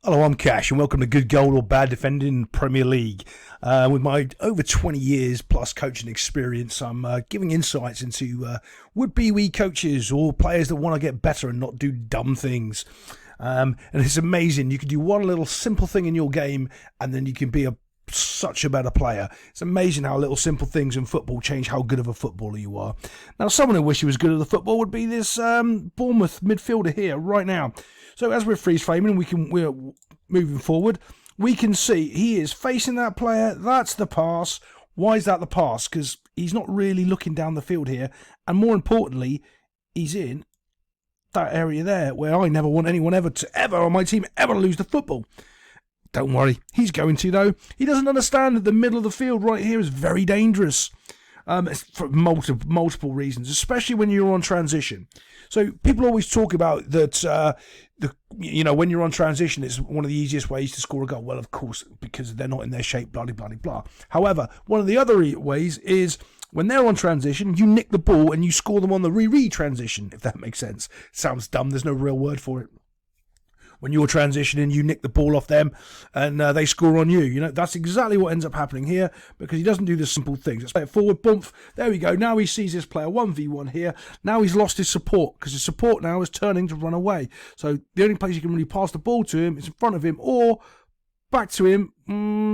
Hello, I'm Cash, and welcome to Good Goal or Bad Defending in Premier League. With my over 20 years plus coaching experience, I'm giving insights into would-be wee coaches or players that want to get better and not do dumb things. And it's amazing. You can do one little simple thing in your game, and then you can be such a better player. It's amazing how little simple things in football change how good of a footballer you are. Now, someone who wish he was good at the football would be this Bournemouth midfielder here right now. So as we're freeze framing, we're moving forward. We can see he is facing that player. That's the pass. Why is that the pass? Because he's not really looking down the field here, and more importantly, he's in that area there where I never want anyone ever on my team ever lose the football. Don't worry, he's going to though. He doesn't understand that the middle of the field right here is very dangerous. For multiple reasons, especially when you're on transition. So people always talk about that. When you're on transition, it's one of the easiest ways to score a goal. Well, of course, because they're not in their shape. Blah blah blah blah. However, one of the other ways is when they're on transition, you nick the ball and you score them on the re transition. If that makes sense. Sounds dumb. There's no real word for it. When you're transitioning, you nick the ball off them and they score on you. You know, that's exactly what ends up happening here because he doesn't do the simple things. Let's play it forward, bump. There we go. Now he sees this player 1v1 here. Now he's lost his support because his support now is turning to run away. So the only place you can really pass the ball to him is in front of him or back to him,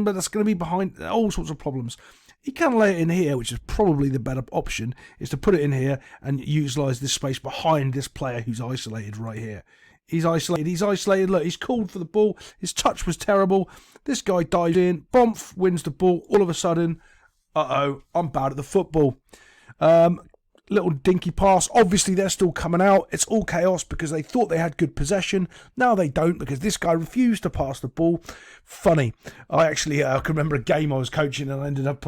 but that's going to be behind all sorts of problems. He can lay it in here, which is probably the better option, is to put it in here and utilise this space behind this player who's isolated right here. He's isolated. Look, he's called for the ball. His touch was terrible. This guy dives in. Bomph wins the ball. All of a sudden, I'm bad at the football. Little dinky pass. Obviously, they're still coming out. It's all chaos because they thought they had good possession. Now they don't because this guy refused to pass the ball. Funny. I actually can remember a game I was coaching and I ended up...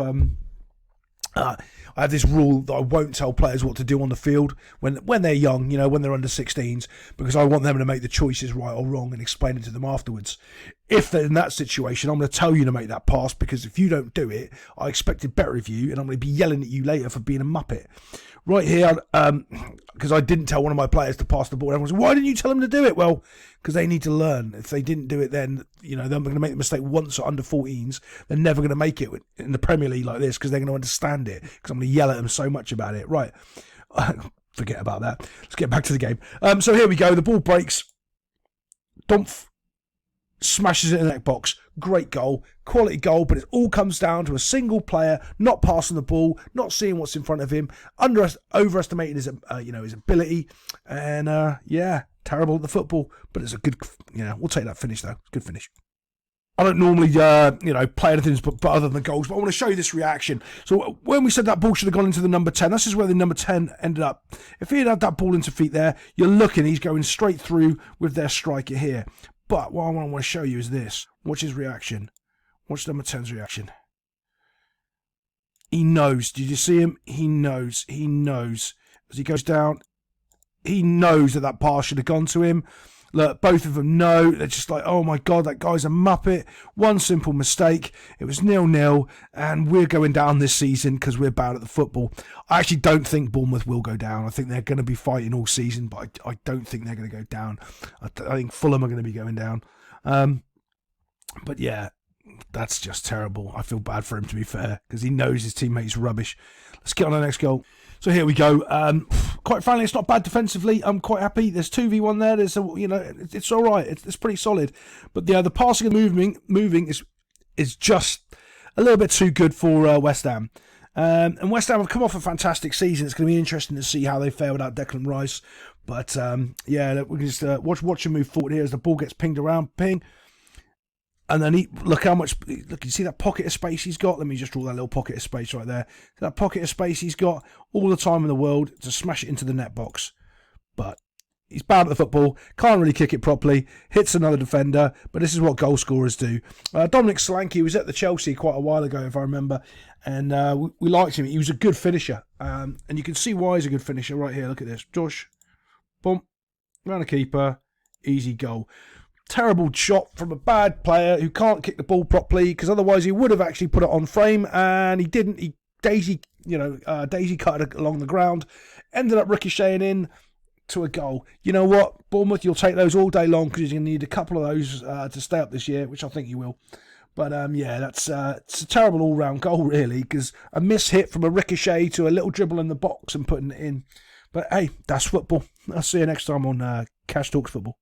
I have this rule that I won't tell players what to do on the field when they're young, when they're under 16s, because I want them to make the choices right or wrong and explain it to them afterwards. If they're in that situation, I'm going to tell you to make that pass because if you don't do it, I expected better of you and I'm going to be yelling at you later for being a muppet. Right here, because I didn't tell one of my players to pass the ball. Everyone said, why didn't you tell them to do it? Well, because they need to learn. If they didn't do it then, they're going to make the mistake once at under 14s. They're never going to make it in the Premier League like this because they're going to understand it because I'm going to yell at them so much about it. Right. Forget about that. Let's get back to the game. So here we go. The ball breaks. Dumph smashes it in the net box. Great goal, quality goal, but it all comes down to a single player not passing the ball, not seeing what's in front of him, overestimating his ability, and terrible at the football. But it's a good, we'll take that finish though. Good finish. I don't normally, play anything but other than the goals, but I want to show you this reaction. So when we said that ball should have gone into the number 10, this is where the number 10 ended up. If he had had that ball into feet there, you're looking, he's going straight through with their striker here. But what I want to show you is this. Watch his reaction. Watch number 10's reaction. He knows. Did you see him? He knows. He knows. As he goes down, he knows that pass should have gone to him. Look, both of them know. They're just like, oh my God, that guy's a muppet. One simple mistake. It was 0-0, and we're going down this season because we're bad at the football. I actually don't think Bournemouth will go down. I think they're going to be fighting all season, but I don't think they're going to go down. I think Fulham are going to be going down. But yeah, that's just terrible. I feel bad for him, to be fair, because he knows his teammate's rubbish. Let's get on to the next goal. So here we go. Quite frankly, it's not bad defensively. I'm quite happy. There's 2v1 there. There's it's all right. It's pretty solid. But the passing and moving is just a little bit too good for West Ham. And West Ham have come off a fantastic season. It's going to be interesting to see how they fare without Declan Rice. But we can just watch him move forward here as the ball gets pinged around. Ping. And then look how much, you see that pocket of space he's got? Let me just draw that little pocket of space right there. That pocket of space he's got all the time in the world to smash it into the net box. But he's bad at the football, can't really kick it properly, hits another defender, but this is what goal scorers do. Dominic Solanke was at the Chelsea quite a while ago, if I remember, and we liked him. He was a good finisher, and you can see why he's a good finisher right here. Look at this. Josh, bump, round the keeper, easy goal. Terrible shot from a bad player who can't kick the ball properly because otherwise he would have actually put it on frame and he didn't. He daisy cut it along the ground, ended up ricocheting in. to a goal. You know what, Bournemouth, you'll take those all day long because you're going to need a couple of those to stay up this year, which I think you will. But yeah, that's it's a terrible all-round goal, really, because a miss hit from a ricochet to a little dribble in the box and putting it in. But hey, that's football. I'll see you next time on Cash Talks Football.